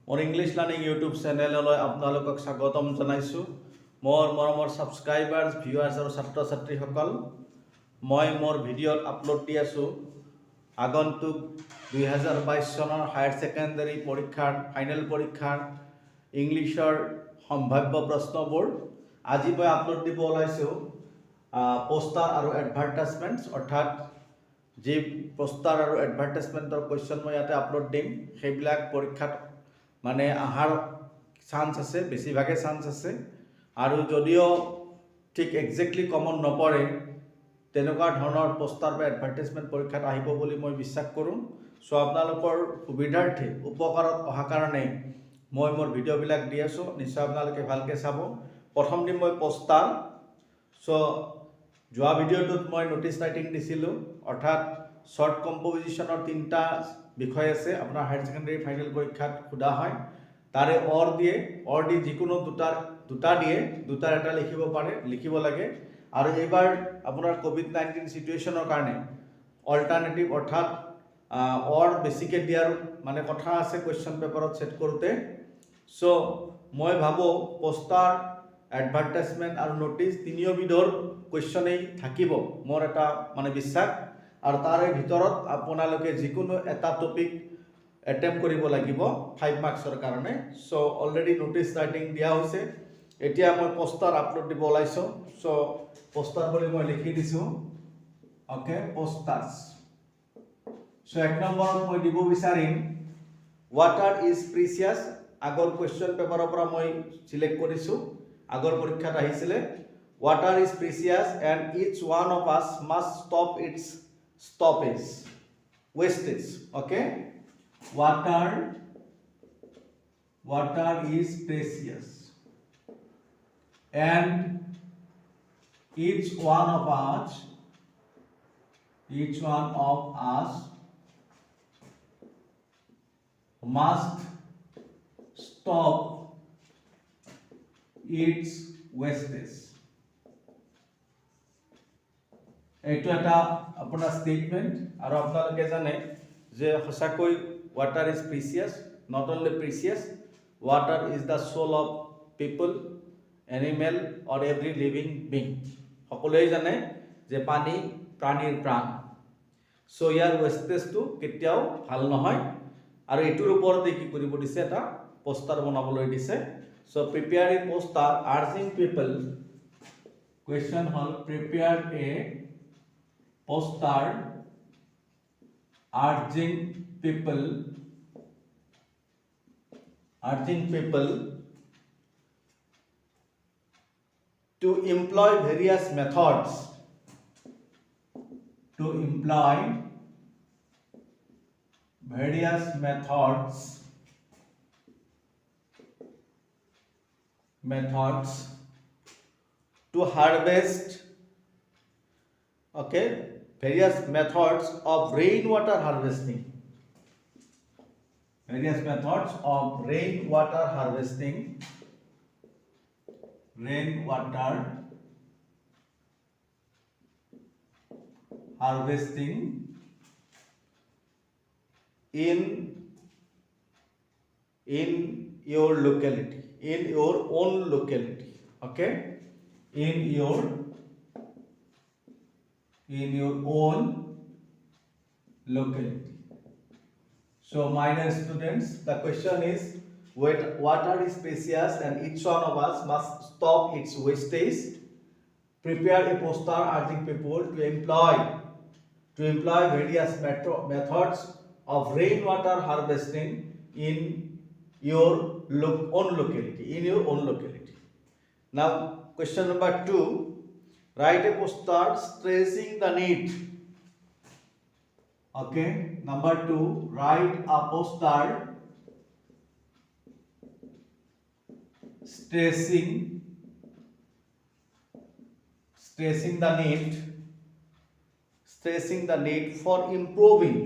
মোৰ English learning YouTube চেনেললৈ আপোনালোকক স্বাগতম জনাইছোঁ। মোৰ মৰমৰ ছাবস্ক্ৰাইবাৰ্ছ, ভিউৱাৰ্ছ আৰু ছাত্ৰ ছাত্ৰীসকল, মই মোৰ ভিডিঅ'ত আপলোড দি আছোঁ আগন্তুক 2022 চনৰ হায়াৰ ছেকেণ্ডাৰী পৰীক্ষাৰ ফাইনেল পৰীক্ষাৰ ইংলিছৰ সম্ভাৱ্য প্ৰশ্নবোৰ। আজি মই আপলোড দিব ওলাইছোঁ পোষ্টাৰ আৰু এডভাৰটাইজমেণ্টছ, অৰ্থাৎ যি পোষ্টাৰ আৰু এডভাৰটাইজমেণ্টৰ কুৱেশ্যন মই ইয়াতে আপলোড দিম, সেইবিলাক পৰীক্ষাত মানে আহাৰ চান্স আছে, বেছিভাগে চান্স আছে। আৰু যদিও ঠিক একজেক্টলি কমন নপৰে, তেনেকুৱা ধৰণৰ পোষ্টাৰ বা এডভাৰটাইজমেণ্ট পৰীক্ষাত আহিব বুলি মই বিশ্বাস কৰোঁ। চ' আপোনালোকৰ সুবিধাৰ্থে উপকাৰত অহা কাৰণে মই মোৰ ভিডিঅ'বিলাক দি আছোঁ। নিশ্চয় আপোনালোকে ভালকৈ চাব। প্ৰথম দিম মই পোষ্টাৰ। চ' যোৱা ভিডিঅ'টোত মই ন'টিছ ৰাইটিং দিছিলোঁ, অৰ্থাৎ শ্বৰ্ট কম্প'জিশ্যনৰ 3টা বিষয় আছে আপোনাৰ হায়াৰ ছেকেণ্ডাৰী ফাইনেল পৰীক্ষাত সোধা হয়। তাৰে অৰ দিয়ে, অৰ দি যিকোনো দুটা দিয়ে, দুটাৰ এটা লিখিব লাগে। আৰু এইবাৰ আপোনাৰ COVID-19 চিটুৱেশ্যনৰ কাৰণে অল্টাৰনেটিভ, অৰ্থাৎ অৰ বেছিকৈ দিয়াৰ মানে কথা আছে কুৱেশ্যন পেপাৰত ছেট কৰোঁতে। চ' মই ভাবোঁ পোষ্টাৰ, এডভাৰটাইজমেণ্ট আৰু ন'টিছ তিনিওবিধৰ কুৱেশ্যনেই থাকিব, মোৰ এটা মানে বিশ্বাস। আৰু তাৰে ভিতৰত আপোনালোকে যিকোনো এটা টপিক এটেম্প কৰিব লাগিব 5 মাৰ্কছৰ কাৰণে। চ' অলৰেডি ন'টিছ ৰাইটিং দিয়া হৈছে। এতিয়া মই পোষ্টাৰ আপলোড দিব ওলাইছোঁ। চ' পোষ্টাৰ বুলি মই লিখি দিছোঁ, অ'কে, পোষ্টাৰ্ছ। চ' 1 নম্বৰত মই দিব বিচাৰিম ৱাটাৰ ইজ প্ৰিচিয়াছ। আগৰ কুৱেশ্যন পেপাৰৰ পৰা মই চিলেক্ট কৰিছোঁ, আগৰ পৰীক্ষাত আহিছিলে। Water is precious and each one of us must stop its wastage. Okay? Water is precious and each one of us must stop its wastage. এইটো এটা আপোনাৰ ষ্টেটমেণ্ট। আৰু আপোনালোকে জানে যে সঁচাকৈ water is precious, not only precious, water is the soul of people, animal or every living being. সকলোৱে জানে যে পানী প্ৰাণীৰ প্ৰাণ। চ' ইয়াৰ ৱেষ্টেজটো কেতিয়াও ভাল নহয়। আৰু এইটোৰ ওপৰতে কি কৰিব দিছে, এটা পোষ্টাৰ বনাবলৈ দিছে। চ' প্ৰিপেয়াৰ এ পোষ্টাৰ আৰ্জিং পিপল। কুৱেশ্যন হ'ল prepare A poster urging people to employ various methods to harvest, okay, various methods of rainwater harvesting. In your locality, in your own locality, okay, in your own locality. So my dear students, the question is, water is precious and each one of us must stop its wastage. Prepare a poster urging people to employ various methods of rainwater harvesting in your own locality. Now question number 2, write a poster stressing the need. Okay, number 2, write a poster stressing the need for improving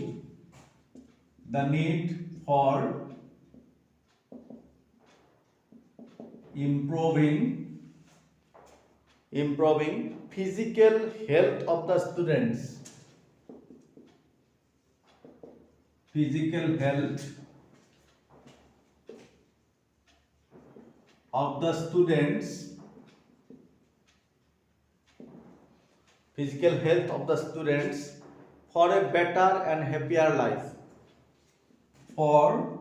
physical health of the students. of the students, physical health of the students for a better and happier life. For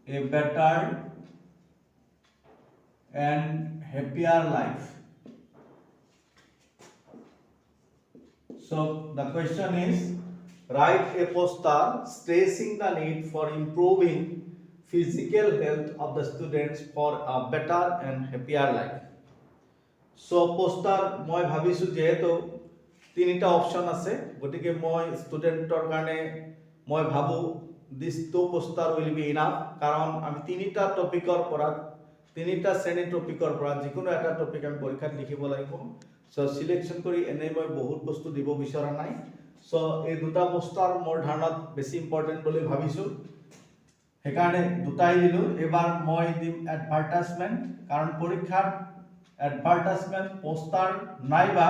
a better and happier life. So the question is, write a poster stressing the need for improving physical health of the students for a better and happier life. So poster মই ভাবিছো যেহেতু তিনিটা option আছে গতিকে মই স্টুডেন্টৰ কাৰণে মই ভাবো this two poster will be enough কারণ আমি তিনিটা টপিকৰ পৰা তিনিটা শ্ৰেণী টপিকৰ পৰা যিকোনো এটা টপিক আমি পৰীক্ষাত লিখিব লাগিব সো সিলেকশন কৰি এনে মই বহুত বস্তু দিব বিচৰা নাই সো এই দুটা পোস্টার মোৰ ধাৰণাত বেছি ইম্পৰ্টেন্ট বুলি ভাবিছো হেকাৰণে দুটাই দিলো এবাৰ মই দিম এডভাৰটাইজমেন্ট কাৰণ পৰীক্ষাৰ এডভাৰটাইজমেন্ট পোস্টাৰ নাইবা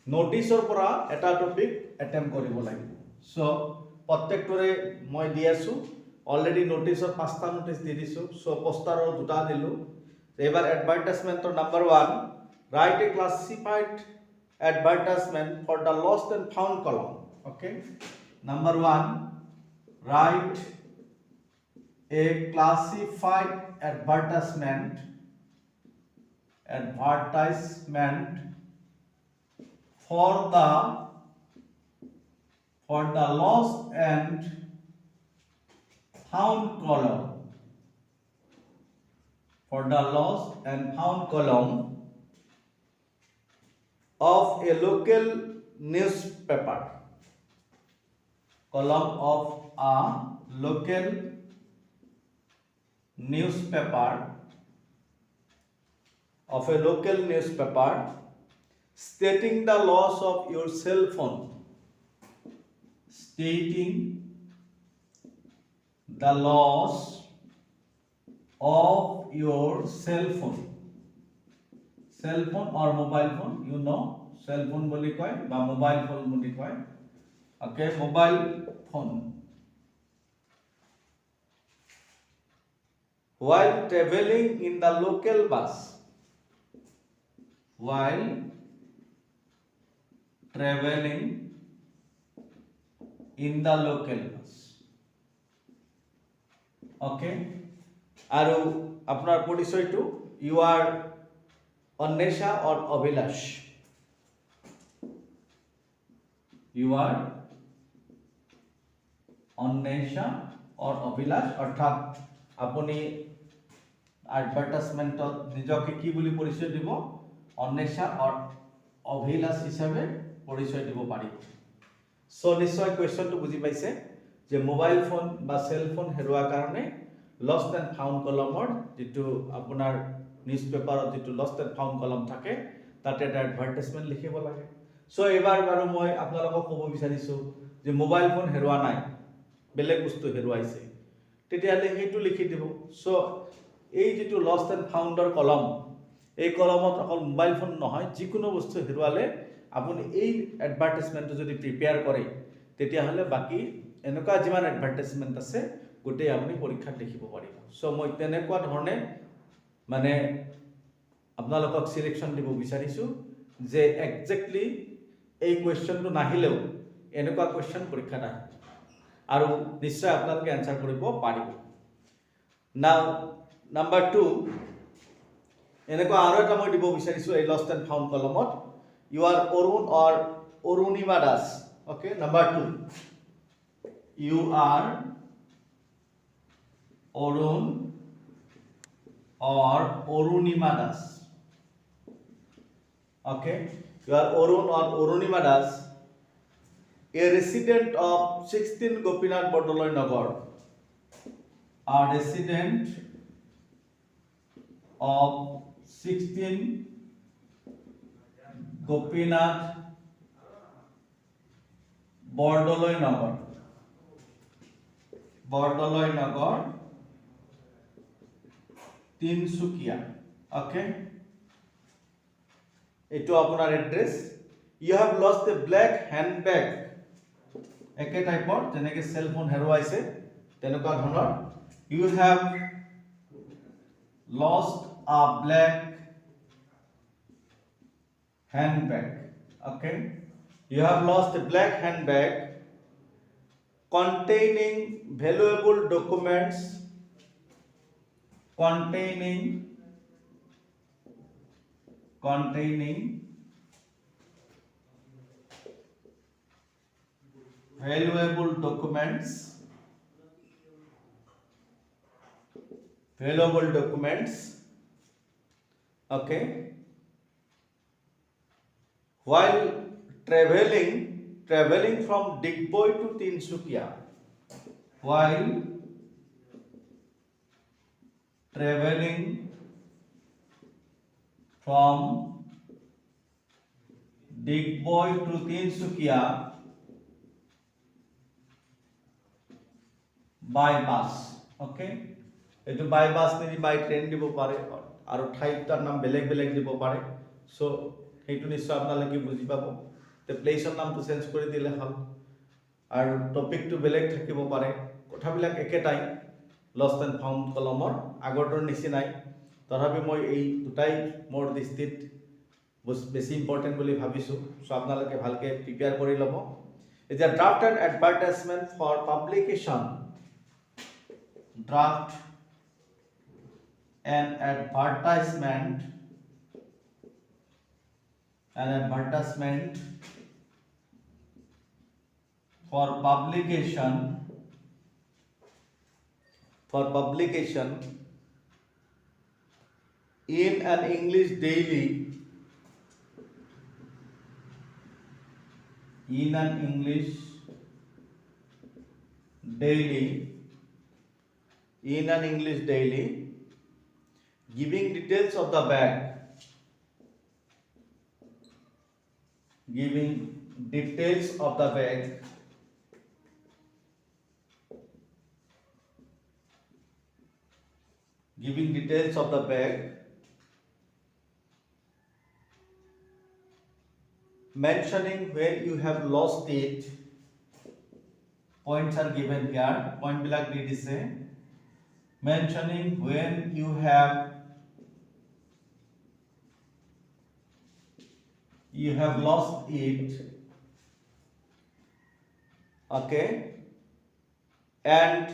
নোটিছৰ পৰা এটা টপিক এটেম্প কৰিব লাগিব সো প্ৰত্যেকটোৰে মই দি আছো অলৰেডি নোটিছৰ পাঁচটা নোটিছ দি দিছো সো পোস্টাৰৰ দুটা দিলো এবাৰ এডভাৰটাইজমেন্টৰ number 1 write a classified advertisement for the lost and found column. Okay, number 1, write a classified advertisement for the lost and found column, for the lost and found column of a local newspaper, column of a local newspaper, stating the loss of your cell phone, stating the loss of your cell phone or mobile phone, you know, cell phone boli koy ba mobile phone boli koy. Okay, mobile phone. While traveling in the local bus, okay, aru apnar porichoy to you are Annesha or Abhilash, you are Annesha or Abhilash অর্থাৎ আপুনি এডভাৰটাইজমেন্টত নিজকে কি বুলি পৰিচয় দিব Anwesha or অভিলাষ হিচাপে পৰিচয় দিব পাৰিব সো নিশ্চয় কোৱেশ্চনটো বুজি পাইছে যে মোবাইল ফোন বা সেল ফোন হেৰুৱা কাৰণে লষ্ট এণ্ড ফাউণ্ড কলমৰ যেটো আপোনাৰ নিউজপেপাৰত যেটো লষ্ট এণ্ড ফাউণ্ড কলম থাকে তাতে এটা এডভাৰটাইজমেন্ট লিখিব লাগে সো এবাৰ বাৰু মই আপোনালোকক ক'ব বিচাৰিছো যে মোবাইল ফোন হেৰুৱা নাই বেলেগ বস্তু হেৰুৱাইছে তেতিয়ালে হেতু লিখি দিব সো এই যেটো লষ্ট এণ্ড ফাউণ্ডৰ কলম এই কলমত অকল মোবাইল ফোন নহয় যিকোনো বস্তু হেৰুৱালে আপুনি এই এডভাৰটাইজমেন্টটো যদি প্ৰিপেয়াৰ কৰে তেতিয়াহলে বাকি এনেকুৱা যিমান এডভাৰটাইজমেন্ট আছে গোটেই আপুনি পৰীক্ষাত লিখিব পাৰিব সো মই তেনেকুৱা ধৰণে মানে আপোনালোকক সিলেকশন দিব বিচাৰিছো যে এক্স্যাক্টলি এই কোৱেশ্চনটো নাহিলেও এনেকুৱা কোৱেশ্চন পৰীক্ষাত আহে আৰু নিশ্চয় আপোনালোকে আনসাৰ কৰিব পাৰিব নাও নাম্বাৰ 2 এনেকুৱা আৰু এটা মই দিব বিচাৰিছো এই লষ্ট এণ্ড ফাউণ্ড কলমত you are Arun or Arunima Das. Okay, number 2, you are Arun or Arunima Das. Okay, you are Arun or Arunima Das, a resident of 16 Gopinath Bordoloi Nagar, a resident of 16 Gopinath Bordoloi Nagar, Tinsukia. Okay, eto apunar address. You have lost a black handbag, eke type or jeneke cell phone heruaise tenuka dhonor. You have lost a black handbag. Okay, you have lost a black handbag containing valuable documents, containing valuable documents, okay, while traveling from Digboi to Tinsukia, while traveling from Digboi to Tinsukia by bus. Okay, এইটো by বাছ নিদি by train দিব পাৰে আৰু ঠাইটাৰ নাম বেলেগ বেলেগ দিব পাৰে। সো সেইটো নিশ্চয় আপোনালোকে বুজি পাব। তে প্লেচৰ নামটো চেঞ্জ কৰি দিলে হ'ল আৰু টপিকটো বেলেগ থাকিব পাৰে, কথাবিলাক একেটাই লষ্ট এণ্ড ফাউণ্ড কলমৰ আগৰটোৰ নিচিনাই। তথাপি মই এই দুটাই মোৰ দৃষ্টিত বেছি ইম্পৰ্টেণ্ট বুলি ভাবিছোঁ। চ' আপোনালোকে ভালকৈ প্ৰিপেয়াৰ কৰি ল'ব। এতিয়া draft and advertisement for publication, draft an advertisement for publication in an English daily, giving details of the bag, giving details of the bag, mentioning when you have lost it. Points are given here. Point bilak di dise. Mentioning when you have lost it. Okay, and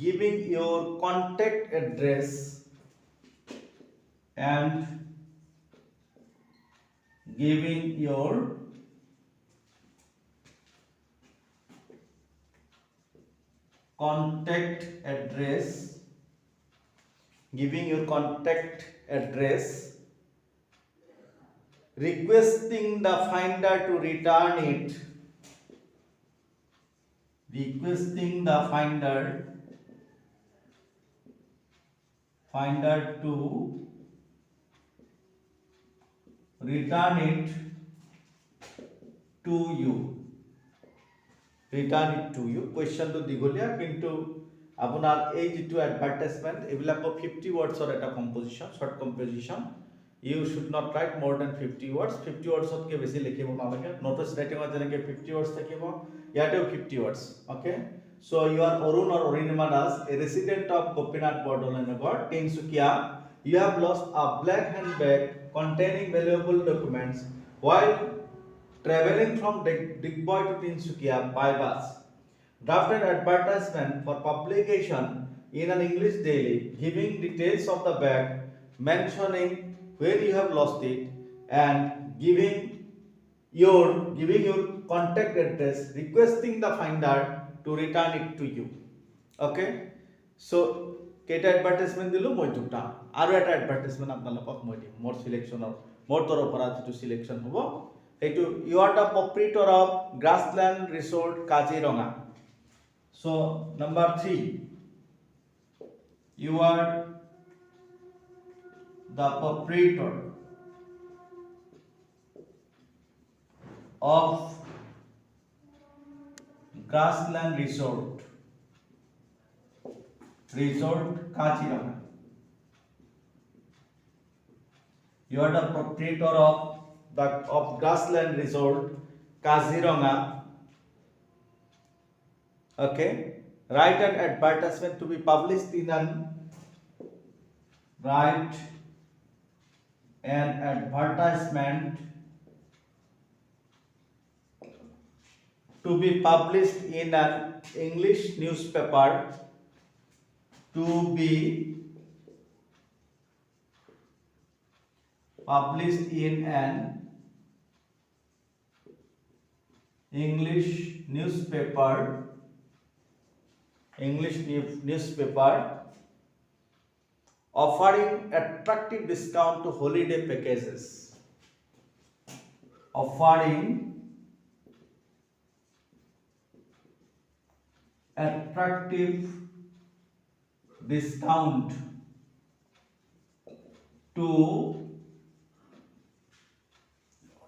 giving your contact address, giving your contact address, requesting the finder to return it, to return it to you. Question to দীঘলীয়া, কিন্তু আপোনাৰ এই যেটো advertisement এবিলাকৰ 50 ওয়ার্ডসৰ এটা composition, short composition. You should not write more than 50 words. 50 words কে বেছি লিখিব নালাগে। Notice ৰাইটিংত যেনেকৈ 50 words থাকিব, ইয়াতেও 50 words. Okay, so you are Arun or Arunima Das, a resident of Gopinath Bordolanagar, Tinsukia. You have lost a black handbag containing valuable documents while traveling from Digboi to Tinsukia by bus. Draft an advertisement for publication in an English daily, giving details of the bag, mentioning where you have lost it, and giving your contact address, requesting the finder to return it to you. Okay, so কেটা advertisement দিলো মই দুটা, আৰু এটা advertisement আপোনালোকক মই দিম মোৰ সিলেকশনৰ, মোৰ তৰফৰ পৰা যেটো সিলেকশন হ'ব এইটো। You are the proprietor of Grassland resort Kaziranga. So number 3, you are the proprietor of Grassland Resort Kaziranga. You are the proprietor of Grassland Resort Kaziranga. Okay, write an advertisement to be published in an write an advertisement to be published in an English newspaper, to be published in an English newspaper, offering attractive discount to holiday packages, offering attractive discount to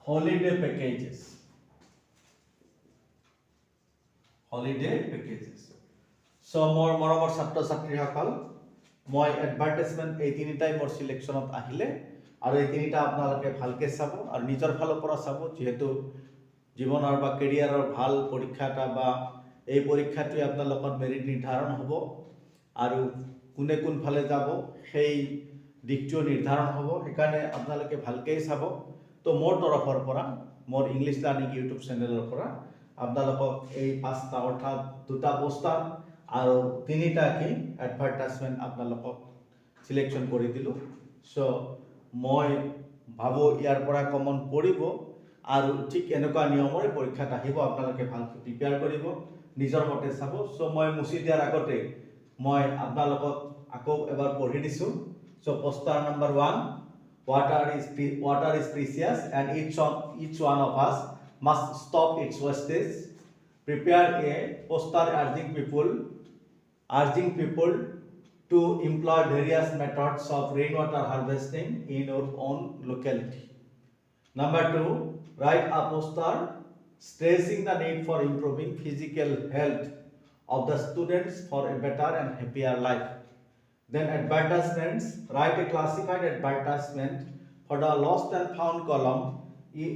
holiday packages. So more ছাত্ৰ ছাত্ৰীসকল মই advertisement এই তিনিটাই মোৰ সিলেকশনত আহিলে আৰু এই তিনিটা আপোনালোকে ভালকে চাব আৰু নিজৰ ফালৰ পৰা চাব যেহেতু জীৱনৰ বা কেৰিয়াৰৰ ভাল পৰীক্ষা এটা বা এই পৰীক্ষাটোৱে আপোনালোকৰ মেৰিট নিৰ্ধাৰণ হ'ব আৰু কোনে কোন ফালে যাব সেই দিকটো নিৰ্ধাৰণ হ'ব সেইকাৰণে আপোনালোকে ভালকৈ চাব তো মোৰ তৰফৰ পৰা মোৰ ইংলিছ লাৰ্নিং ইউটিউব চেনেলৰ পৰা আপোনালোকক এই পাঁচটা অৰ্থাৎ দুটা পোষ্টাৰ আৰু তিনিটা কি এডভাৰটাইজমেন্ট আপোনালোকক সিলেকশন কৰি দিলো সো মই ভাবো ইয়াৰ পৰা কমন পৰিব আৰু ঠিক এনেকুৱা নিয়মৰে পৰীক্ষাত আহিব আপোনালোকে ভালকৈ প্ৰিপেয়াৰ কৰিব নিজৰ মতে চাব সো মই মুছি দিয়াৰ আগতে মই আপোনালোকক আকৌ এবাৰ পঢ়ি দিছো so poster number 1 water is precious and each one of us must stop its wastage. Prepare a poster urging people to employ various methods of rainwater harvesting in your own locality. Number 2, write a poster stressing the need for improving physical health of the students for a better and happier life. Then advertisements, write a classified advertisement for the lost and found column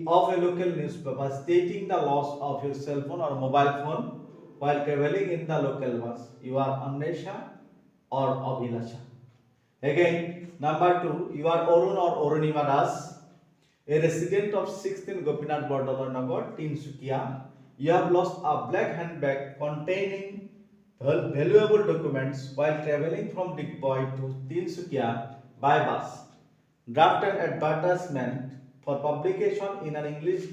of a local newspaper stating the loss of your cell phone or mobile phone while traveling in the local bus. You are Annesha or Abhilasha. Again, number 2, you are Orun or Orunima Das, a resident of 16 Gopinath Bordoloi Nagar, Tinsukia. You have lost a black handbag containing valuable documents while traveling from Digboi to Tinsukia by bus. Draft an advertisement for publication in an English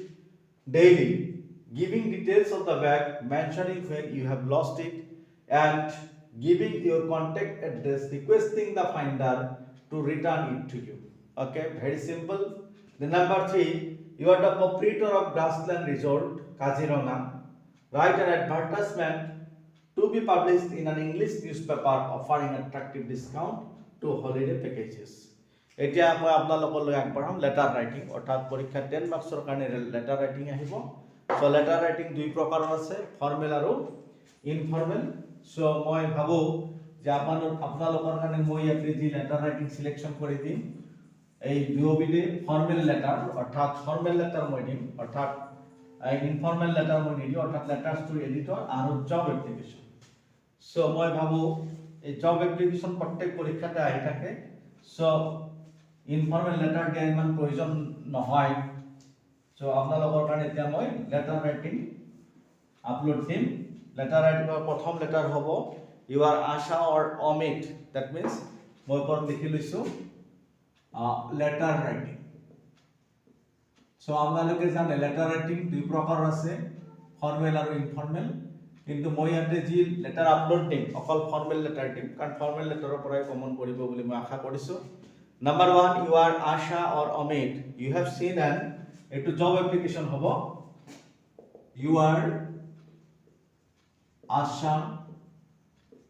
daily, giving details of the bag, mentioning when you have lost it, and giving your contact address, requesting the finder to return it to you. Okay, very simple. The number 3, you are the proprietor of Grassland Resort, Kaziranga. Write an advertisement to be published in an English newspaper offering attractive discount to holiday packages. এতিয়া মই আপোনালোকলৈ আগবঢ়াম letter writing অৰ্থাৎ পৰীক্ষা 10 মাৰ্কছৰ কাৰণে letter writing আহিব so letter writing দুই প্ৰকাৰৰ আছে ফৰ্মেল আৰু ইনফৰ্মেল সো মই ভাবো যে আপোনালোকৰ কাৰণে মই ইয়াতে যি লেটাৰ ৰাইটিং সিলেকশন কৰি দিম এই বিওবিডি ফৰ্মেল লেটাৰ অৰ্থাৎ ফৰ্মেল লেটাৰ মই দিম অৰ্থাৎ ইনফৰ্মেল লেটাৰ মই নিদিম অৰ্থাৎ লেটাৰ্স টু এডিটৰ আৰু জব এপ্লিকেশন সো মই ভাবো এই জব এপ্লিকেশন প্ৰত্যেক পৰীক্ষাতে আহি থাকে সো ইনফৰ্মেল লেটাৰ দিয়া ইমান প্ৰয়োজন নহয় সো আপোনালোকৰ কাৰণে এতিয়া মই লেটাৰ ৰাইটিং আপলোড দিম লেটাৰ ৰাইটিংৰ প্ৰথম লেটাৰ হ'ব you are Asha or Amit that means মই ওপৰত লিখি লৈছো লেটাৰ ৰাইটিং সো আপোনালোকে জানে লেটাৰ ৰাইটিং দুই প্ৰকাৰৰ আছে ফৰ্মেল আৰু ইনফৰ্মেল কিন্তু মই ইয়াতে যি লেটাৰ আপলোড দিম অকল ফৰ্মেল লেটাৰ দিম কাৰণ ফৰ্মেল লেটাৰৰ পৰাই কমন পৰিব বুলি মই আশা কৰিছো Number 1, you are Asha or Amit. You have seen an a job application hobo. You are Asha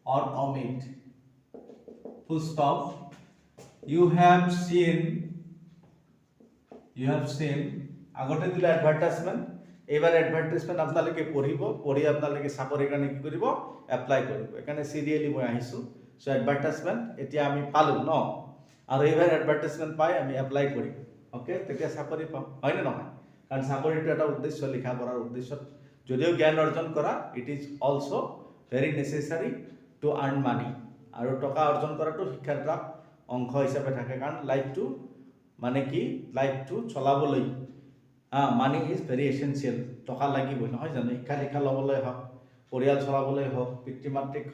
or Amit. Full stop. You have seen agote dile advertisement. এবাৰ advertisement আপোনালোকে পঢ়িব পঢ়ি আপোনালোকে চাকৰিৰ কাৰণে কি কৰিব এপ্লাই কৰিব এখানে সিৰিয়ালি মই আহিছো সো এডভাৰটাইজমেন্ট এতিয়া আমি পালো ন আৰু এইবাৰ এডভাৰটাইজমেন্ট পাই আমি এপ্লাই কৰিম ওকে তেতিয়া চাকৰি পাম হয় না নহয় কাৰণ চাকৰিটো এটা উদ্দেশ্য লিখা পঢ়াৰ উদ্দেশ্যত যদিও জ্ঞান অৰ্জন কৰা it is also very necessary to earn money আৰু টকা অৰ্জন কৰাটো শিক্ষাৰ এটা অংশ হিচাপে থাকে কাৰণ লাইফটো মানে কি লাইফটো চলাবলৈ মানি ইজ ভেৰি এসেনচিয়েল টকা লাগিবই নহয় জানো শিক্ষা দীক্ষা ল'বলৈ হওক পৰিয়াল চলাবলৈ হওক পিতৃ মাতৃক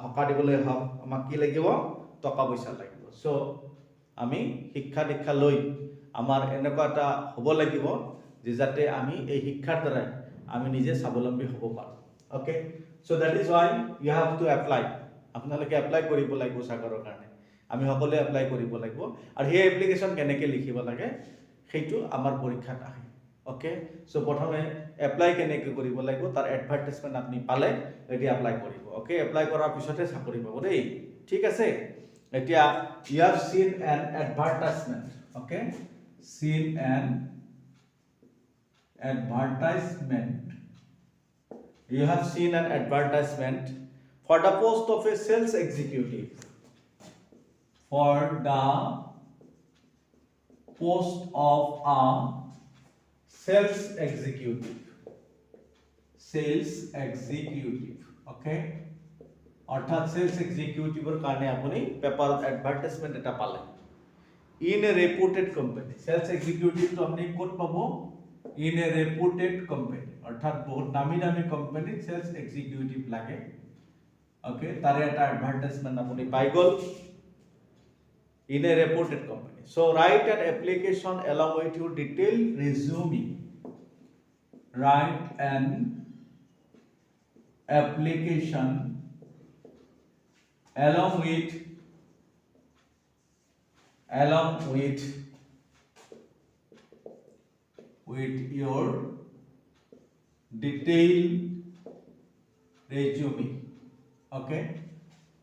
সকাহ দিবলৈ হওক আমাক কি লাগিব টকা পইচা লাগিব সো আমি শিক্ষা দীক্ষা লৈ আমাৰ এনেকুৱা এটা হ'ব লাগিব যে যাতে আমি এই শিক্ষাৰ দ্বাৰাই আমি নিজে স্বাৱলম্বী হ'ব পাৰোঁ okay so that is why you have to apply আপোনালোকে এপ্লাই কৰিব লাগিব চাকৰিৰ কাৰণে আমি সকলোৱে এপ্লাই কৰিব লাগিব আৰু সেই এপ্লিকেশ্যন কেনেকৈ লিখিব লাগে সেইটো আমাৰ পৰীক্ষাত আহে ওকে সো প্ৰথমে এপ্লাই কেনেকৈ কৰিব লাগিব তাৰ এডভাৰটাইজমেণ্ট আপুনি পালে এতিয়া এপ্লাই কৰিব ওকে এপ্লাই কৰাৰ পিছতে চাকৰি পাব দেই ঠিক আছে এতিয়া you have seen an advertisement okay seen an advertisement you have seen an advertisement for the post of a sales executive for the post of a sales executive okay অর্থাৎ সেলস এক্সিকিউটিভৰ কাৰণে আপুনি পেপাৰত এডভাৰটাইজমেন্ট এটা পালে in a reputed company sales এক্সিকিউটিভটো আপুনি ক'ত পাব in a reputed company অর্থাৎ বহুত নামি নামি কোম্পানিত সেলস এক্সিকিউটিভ লাগে ওকে তাৰে এটা এডভাৰটাইজমেন্ট আপুনি পাই গল in a reputed company so write an application along with your detailed resume write an application along with your detailed resume okay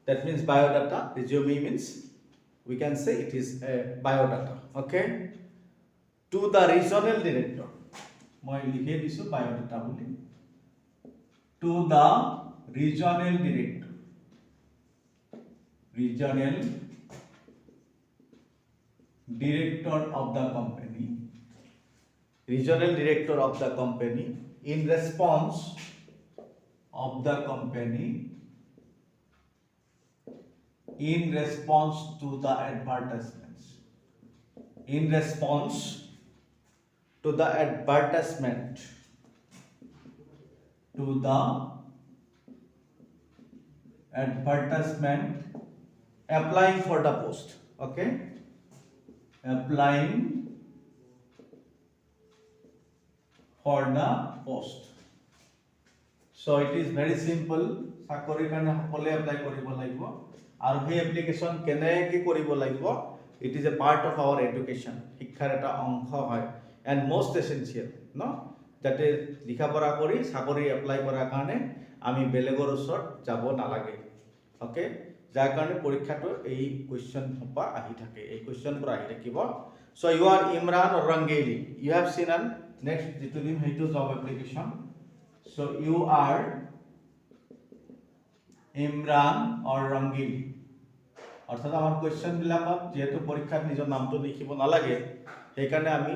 that means biodata resume means we can say it is a biodata okay to the regional director moi likhe disu biodata boli to the regional director of the company regional director of the company in response to the advertisements applying for the post okay applying for the post so it is very simple চাকৰিৰ কাৰণে সকলোৱে apply কৰিব লাগিব আৰু সেই application কেনেকৈ কৰিব লাগিব it is a part of our education শিক্ষাৰ এটা অংশ হয় and most essential no যাতে লিখা পঢ়া কৰি চাকৰি এপ্লাই কৰাৰ কাৰণে আমি বেলেগৰ ওচৰত যাব নালাগে ওকে যাৰ কাৰণে পৰীক্ষাটো এই কোৱেশ্চন হপা আহি থাকে এই কোৱেশ্চনবোৰ আহি থাকিব so you are Imran Rangeli you have seen an next যেটো দিম হেইটো job application so you are Imran or Rangeli অর্থাৎ আমার কোয়েশ্চন বিলাকত যেহেতু পরীক্ষাত নিজৰ নামটো লিখিব নালাগে সেই কাৰণে আমি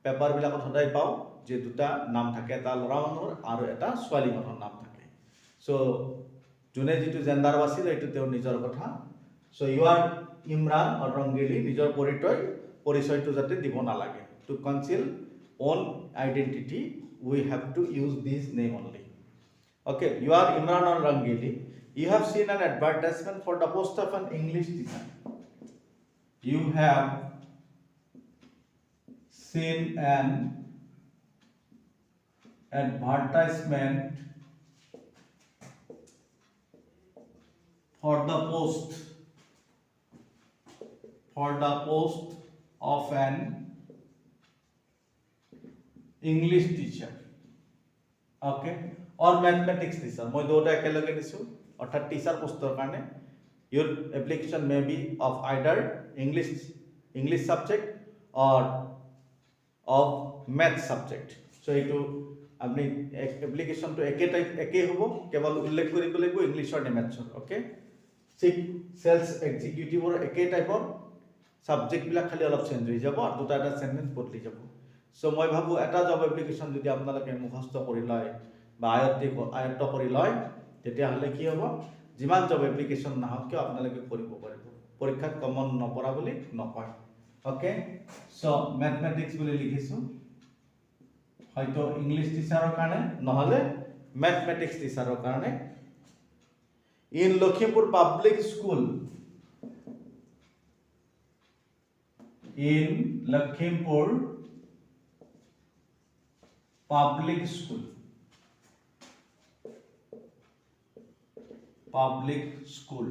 পেপাৰ বিলাকত সদায় পাও যে দুটা নাম থাকে এটা ল'ৰা মানুহৰ আৰু এটা ছোৱালী মানুহৰ নাম থাকে সো যোনে যেটো জেন্ডাৰ বাছিল এইটো তেওঁৰ নিজৰ কথা so you are Imran or Rangeli নিজৰ পৰিচয়টো যাতে দিব নালাগে to conceal own identity we have to use this name only okay you are Imran or Rangeli you have seen an advertisement for the post of an English teacher you have seen an advertisement for the post of an English teacher okay or mathematics teacher মই দুটা একেলগে দিছো অর্থাৎ teacher পোস্টৰ কাৰণে your application may be of either English subject or of math subject so এইটো আপনি এপ্লিকেশনটো একে হ'ব কেৱল উল্লেখ কৰিব লাগিব ইংলিশৰ নে ম্যাথছৰ ওকে ঠিক সেলস এক্সিকিউটিভৰ একে টাইপৰ সাবজেক্ট বিলাক খালি অলপ চেঞ্জ হৈ যাব আৰু দুটা এটা সেন্টেন্স বদলি যাব সো মই ভাবো এটা জব এপ্লিকেশন যদি আপোনালোকে মুখস্থ কৰি লয় বা আয়ত্ত কৰি লয় তেতিয়া হলে কি হ'ব যিমান জব এপ্লিকেশন নাহক কিয় আপোনালোকে কৰিব পাৰিব পৰীক্ষাত কমন নপৰা বুলি নকয় ওকে সো ম্যাথমেটিক্স বুলি লিখিছো হয়তো ইংলিশ টিচাৰৰ কাৰণে নহলে ম্যাথমেটিক্স টিচাৰৰ কাৰণে in Lakhimpur public school in Lakhimpur public school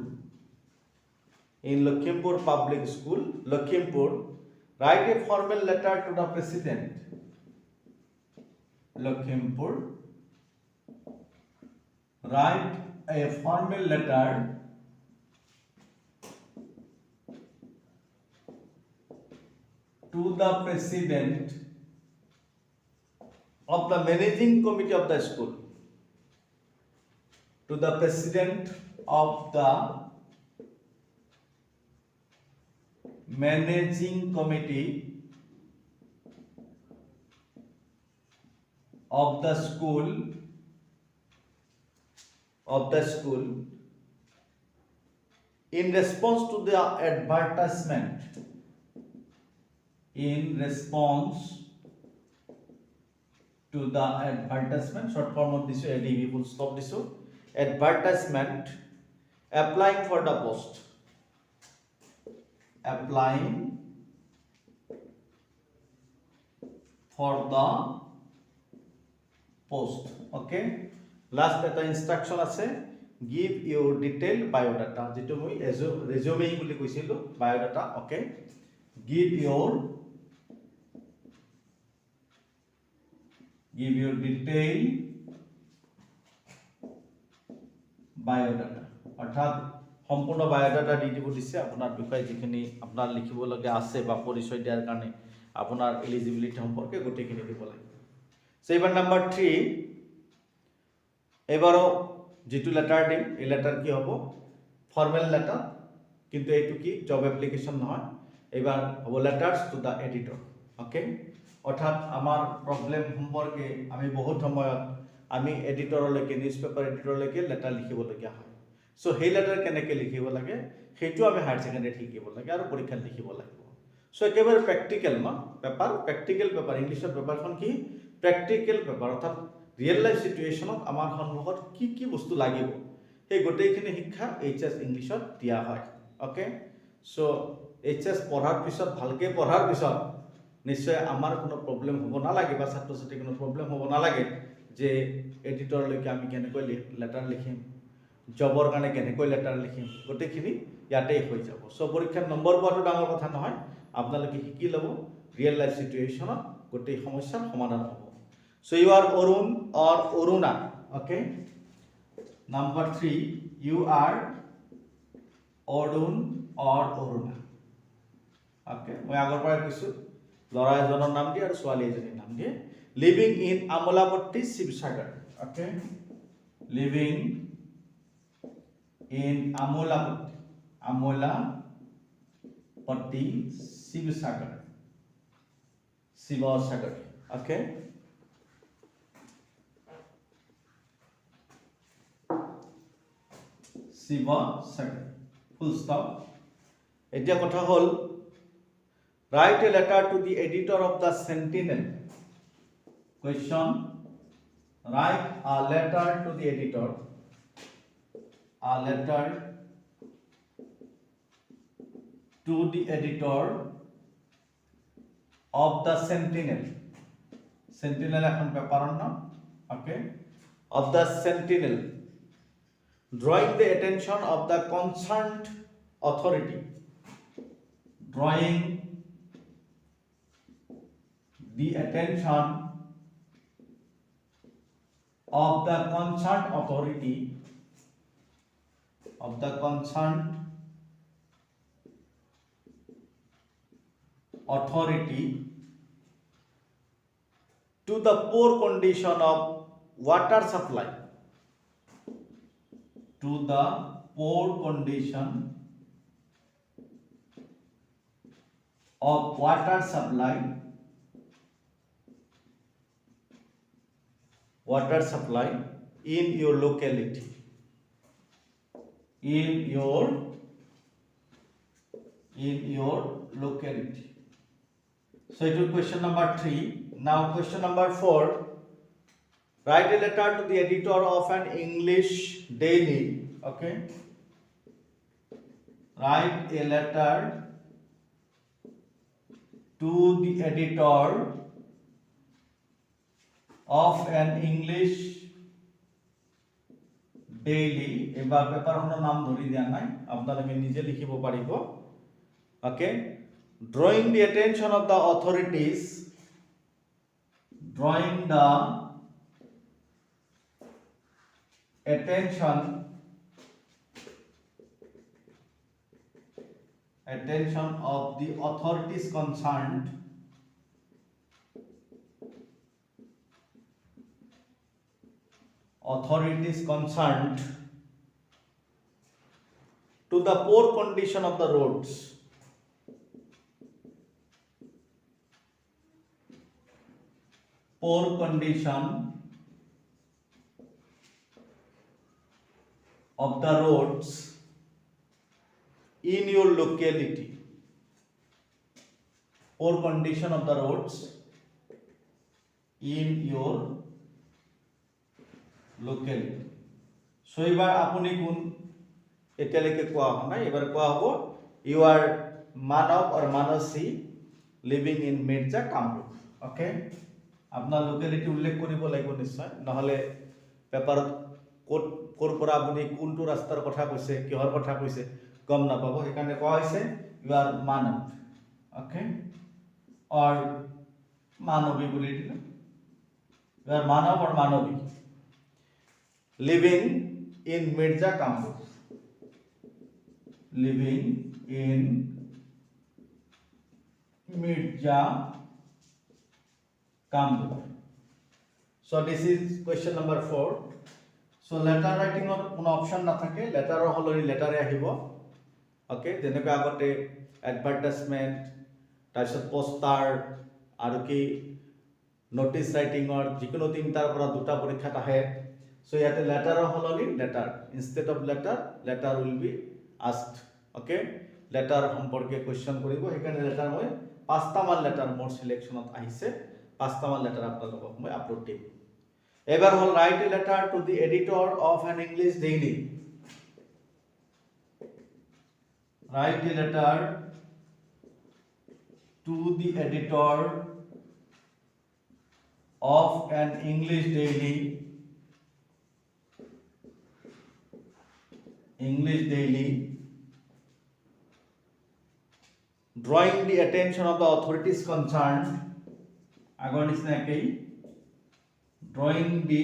in Lakhimpur public school Lakhimpur write a formal letter to the president Lakhimpur write a formal letter to the president of the managing committee of the school to the president of the managing committee of the school in response to the advertisement short form of this adv full stop this advertisement applying for the post okay last eta instruction ase give your detailed biodata যেটো মই resume বুলি কৈছিলো biodata okay give your detailed biodata অর্থাৎ সম্পূর্ণ biodata দি দিব দিছে আপোনাৰ বিষয় যিখিনি আপোনাৰ লিখিব লগা আছে বা পৰিচয় দিয়াৰ কাৰণে আপোনাৰ এলিজিবিলিটি সম্পৰ্কে গোটেইখিনি দিব লাগিব সেভার নাম্বার 3 এবারও যেটো লেটার দিম এই লেটার কি হ'ব ফর্মাল লেটার কিন্তু এইটো কি জব অ্যাপ্লিকেশন নহয় এবার হ'ব letters to the editor okay অর্থাৎ আমার প্রবলেম সম্পর্কে আমি বহুত সময়ত আমি এডিটরলৈকে নিউজ পেপার এডিটরলৈকে লেটার লিখিব লগা হয় সো সেই লেটার কেনেকে লিখিব লাগে সেইটো আমি হায়ার সেকেন্ডারি শিকিব লাগে আৰু পৰীক্ষাত লিখিব লাগিব সো একেবাৰে প্র্যাকটিক্যাল পেপার প্র্যাকটিক্যাল পেপার ইংলিশৰ পেপারখন কি প্র্যাকটিক্যাল পেপার অর্থাৎ রিয়েল লাইফ সিচুয়েশনত আমার সন্মুখত কি কি বস্তু লাগিব সেই গোটেইখিনি শিক্ষা এইচএস ইংলিশত দিয়া হয় ওকে সো এইচএস পঢ়াৰ পিছত ভালকে পঢ়াৰ পিছত নিশ্চয় আমাৰ কোনো প্ৰবলেম হ'ব নালাগে বা ছাত্ৰ ছাত্ৰীৰ কোনো প্ৰবলেম হ'ব নালাগে যে এডিটৰলৈকে আমি কেনেকৈ লেটাৰ লিখিম জবৰ কাৰণে কেনেকৈ লেটাৰ লিখিম গোটেইখিনি ইয়াতেই হৈ যাব সো পৰীক্ষাত নম্বৰ পোৱাটো ডাঙৰ কথা নহয় আপোনালোকে শিকি ল'ব ৰিয়েল লাইফ সিচুয়েশনত গোটেই সমস্যাৰ সমাধান হ'ব so you are Arun or Aruna okay number 3 you are Arun or Aruna okay মই আগৰ পৰা কৈছো লৰা এজনৰ নাম দিয়ে আৰু ছোৱালী এজনীৰ নাম দিয়ে living in Amolapatti Sivasagar okay living in Amolapatti Shivsagar okay Shivsagar full stop এতিয়া কথা হল write a letter to the editor of the Sentinel question write a letter to the editor of the Sentinel এখন পেপাৰৰ নাম okay of the Sentinel drawing the attention of the concerned authority of the concerned authority to the poor condition of water supply in your locality in your locality. So it is question number 3. Now question number 4. Write a letter to the editor of an English daily. Okay. Write a letter to the editor of an English daily. এবার পেপারখনৰ নাম ধৰি দিয়া নাই, আপোনালোকে নিজে লিখিব পাৰিব। Okay. Drawing the attention of the authorities. Drawing the attention of the authorities concerned to the poor condition of the roads. Poor condition of the roads in your locality. Poor condition of the roads in your locality. So এবার আপনি কোন এতিয়ালৈকে কোৱা হোৱা নাই, এবাৰ কোৱা হ'ব you are Manav or Manasi living in Mirza Kamrup. Okay. আপনার লোকেলিটি উল্লেখ কৰিব লাগিব নিশ্চয়, নহলে পেপাৰত কোৰ পৰা আপুনি কোনটো ৰাস্তাৰ কথা কৈছে, কিহৰ কথা কৈছে গম নাপাব। সেইকাৰণে কোৱা হৈছে you are Manav. Okay. or Manavi বুলি দিলে। you are Manav or Manavi living in Mirza Kamrup. Living in Mirza Kamrup. So this is question number 4. So letter writing or কোনো অপশন না থাকে, লেটাৰৰ হলৰি লেটাৰে আহিব। ওকে, যেনেকৈ আগতে এডভাৰটাইজমেন্ট, তাৰপিছত পোষ্টাৰ আৰু কি নোটিছ ৰাইটিঙৰ যিকোনো তিনিটাৰ পৰা দুটা পৰীক্ষাত আহে। সো ইয়াতে লেটাৰৰ হলৰি letter, instead of letter will be asked. Okay, letter সম্পৰ্কে কুৱেশ্যন কৰিব, সেইকাৰণে লেটাৰ মই 5টামান লেটাৰ মোৰ সিলেকশনত আহিছে, 5টামান লেটাৰ আপোনালোকক মই আপলোড দিম। এবাৰ হল write a letter to the editor of an English daily. Write a letter to the editor of an English daily, drawing the attention of the authorities concerned, আগৰ নিচিনা একেই, drawing the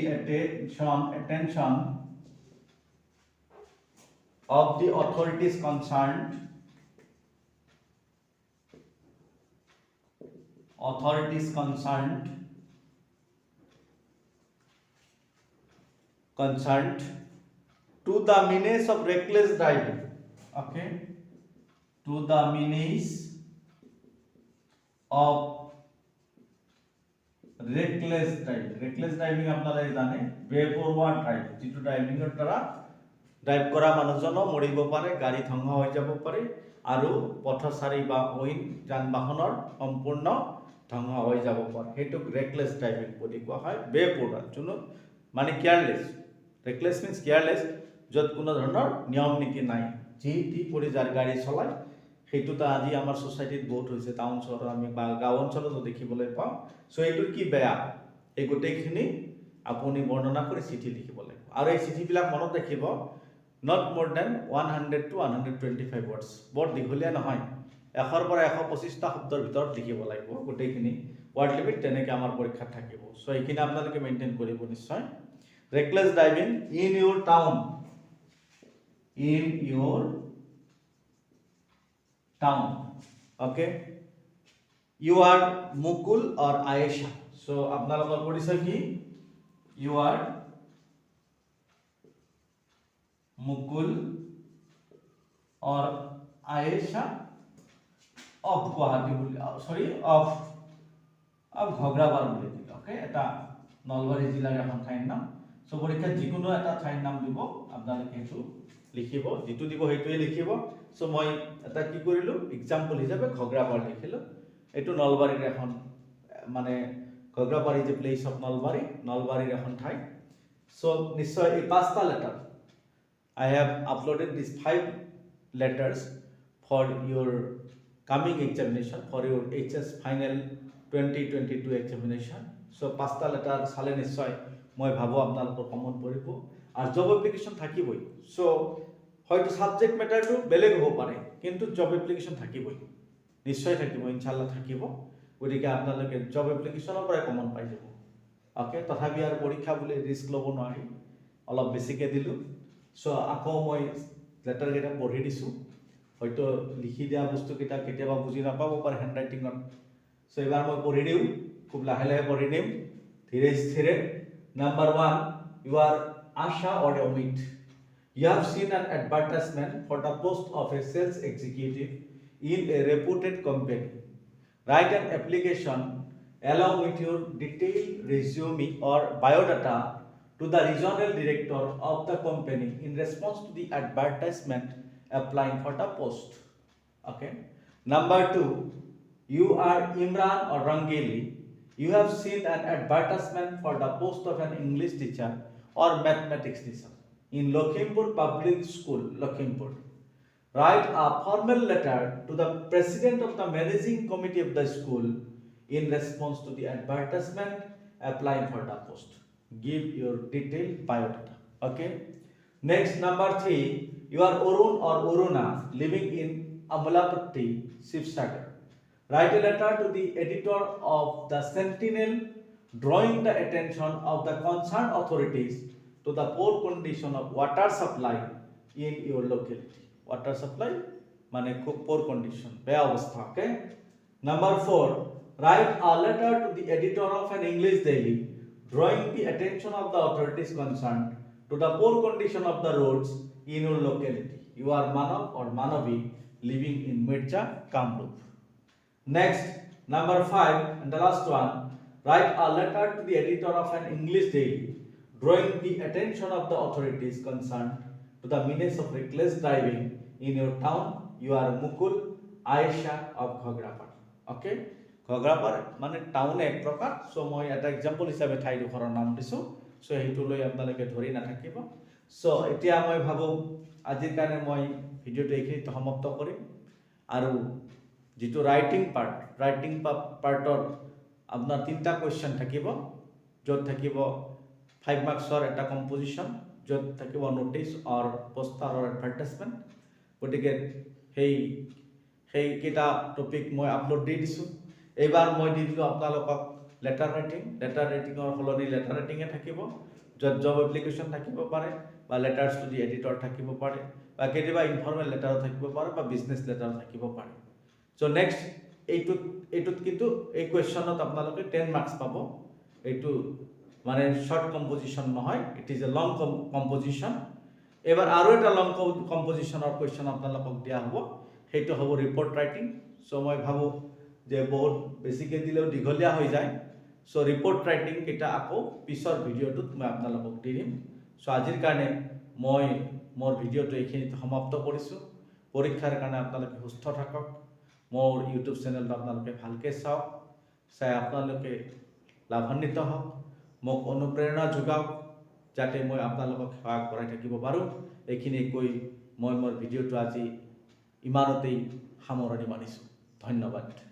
attention of the authorities concerned to the menace of reckless driving. Okay, to the menace of reckless driving আপনারা জানে বেপরোয়া drive, যেটো ড্রাইভিংৰ দ্বাৰা drive কৰা মানুহজনো মৰিব পাৰে, গাড়ী ধ্বংস হৈ যাব পাৰে আৰু পথচাৰী বা অইন যান বাহনৰ সম্পূৰ্ণ ধ্বংস হৈ যাব পাৰে। সেইটোক ৰেকলেছ ড্ৰাইভিং বুলি কোৱা হয়। বেপরোয়া যোনো মানে কেয়াৰলেছ, ৰেকলেছ মিন্স কেয়াৰলেছ, য'ত কোনো ধৰণৰ নিয়ম নীতি নাই, যি টি কৰি যাৰ গাড়ী চলায়। সেইটোতো আজি আমাৰ সোসাইটিত বহুত হৈছে, টাউন চহৰত আমি বা গাঁও অঞ্চলতো দেখিবলৈ পাওঁ। সো এইটোৰ কি বেয়া, এই গোটেইখিনি আপুনি বৰ্ণনা কৰি চিঠি লিখিব লাগিব। আৰু এই চিঠিবিলাক মনত ৰাখিব, নট মোৰ দেন 100 to 125 words, বৰ দীঘলীয়া নহয়, 100 পৰা 125টা শব্দৰ ভিতৰত লিখিব লাগিব গোটেইখিনি। ৱাৰ্ড লিমিট তেনেকৈ আমাৰ পৰীক্ষাত থাকিব। সো এইখিনি আপোনালোকে মেইনটেইন কৰিব নিশ্চয়। ৰেকলেছ ড্ৰাইভিং ইন ইউৰ town, okay, you are Mukul or Ayesha. So আপনালোকৰ পৰিচয় কি? you are Mukul or Ayesha of Guwahati bully, sorry, of Ghograbar বুলি দিলে। okay, এটা নলবাৰী জিলাৰ এখন ঠাইৰ নাম। সো পৰীক্ষাত যিকোনো এটা ঠাইৰ নাম দিব আপোনালোকে সেইটো লিখিব যেটো দিব সেইটোৱে লিখিব সো মই এটা কি কৰিলো এক্সাম্পল হিচাপে ঘগ্ৰাপাৰ লিখিলো এটো নলবাৰীৰ এখন মানে ঘগ্ৰাপাৰ যে প্লেস অফ নলবাৰীৰ এখন ঠাই সো নিশ্চয় এই পাঁচটা letter I have uploaded these 5 letters for your coming examination for your HS final 2022 examination. So pasta letter sale nishoy moi bhabo apnalokor common poribo ar job application thakiboi. So hoyto subject matter to beleg hobo pare kintu job application thakiboi nishoy thakibo inshallah thakibo odike apnaloke job application or pore common pai jabo okay tothabi ar porikha bole risk lobo nori olop besike dilu so আকৌ মই letter কেইটা পঢ়ি দিছো হয়তো লিখি দিয়া বস্তু কেইটা কেতিয়াবা বুজি নাপাব পাৰে হেণ্ডৰাইটিংত সো এবাৰ মই পঢ়ি দিও খুব লাহে লাহে পঢ়ি দিম ধীৰে স্থিৰে number 1 you are Asha or Amit you have seen an advertisement for the post of a sales executive in a reputed company write an application along with your detailed resume or biodata to the regional director of the company in response to the advertisement applying for the post. Okay. Number 2, you are Imran or Rangeli. You have seen an advertisement for the post of an English teacher or mathematics teacher in Lakhimpur Public School, Lakhimpur. Write a formal letter to the president of the managing committee of the school in response to the advertisement applying for the post. Give your detailed biodata. Okay. Next, number 3, you are Orun or Oruna living in Amalapatti, Shivsagar. Write a letter to the editor of the Sentinel drawing the attention of the concerned authorities to the poor condition of water supply in your locality. Water supply mane khub poor condition, beya avastha. Okay. Number 4, write a letter to the editor of an English daily drawing the attention of the authorities concerned to the poor condition of the roads in your locality. You are Manav or Manavi living in Mircha, Kamrup. Next, number 5 and the last one, write a letter to the editor of an English daily drawing the attention of the authorities concerned to the menace of reckless driving in your town. You are Mukul Aisha of Ghagrapar. Okay. Ghagrapar মানে town এক প্ৰকাৰ so মই এটা example হিচাপে ঠাই দুখৰৰ নাম দিছো so হেতু লৈ আপোনালোকে ধৰি নাথাকিব সো এতিয়া মই ভাবো আজিৰ কাৰণে মই ভিডিওটো এইখিনিতে সমাপ্ত কৰিম আৰু যেটো ৰাইটিং পাৰ্টৰ আপোনাৰ তিনটা কোৱেশ্চন থাকিব য'ত থাকিব 5 মাৰ্কছৰ এটা কম্পোজিশন য'ত থাকিব notice or poster or advertisement গতিকে সেই কেইটা টপিক মই আপলোড দি দিছো এবাৰ মই দি দিলো আপোনালোকক লেটাৰ ৰাইটিংৰ হলনি লেটাৰ ৰাইটিংে থাকিব য'ত জব এপ্লিকেশন থাকিব পাৰে বা লেটাৰছ টু দি এডিটৰ থাকিব পাৰে বা কেতিয়াবা ইনফৰ্মেল লেটাৰ থাকিব পাৰে বা বিজনেছ লেটাৰ থাকিব পাৰে সো নেক্সট এইটোত কিন্তু এই কোৱেশ্চনত আপোনালোকে 10 মাৰ্কছ পাব এইটো মানে শৰ্ট কম্পোজিশন নহয় it is a long composition এবাৰ আৰু এটা লং কম্পোজিশনৰ কোৱেশ্চন আপোনালোকক দিয়া হ'ব সেইটো হ'ব ৰিপৰ্ট ৰাইটিং সো মই ভাবো যে বহুত বেছিকে দিলেও দীঘলীয়া হৈ যায় সো ৰিপৰ্ট ৰাইটিং কেইটা আকৌ পিছৰ ভিডিওটোত মই আপোনালোকক দি দিম সো আজিৰ কাৰণে মই মোৰ ভিডিওটো এইখিনিতে সমাপ্ত কৰিছো পৰীক্ষাৰ কাৰণে আপোনালোকে সুস্থ থাকক মোৰ ইউটিউব চেনেলটো আপোনালোকে ভালকে চাওক চাই আপোনালোকে লাভান্বিত হওক মোক অনুপ্ৰেৰণা যোগাওক যাতে মই আপোনালোকক সেৱা কৰাই থাকিব পাৰো এইখিনি কৈ মই মোৰ ভিডিওটো আজি ইমানতেই সামৰণি মাৰিছো ধন্যবাদ।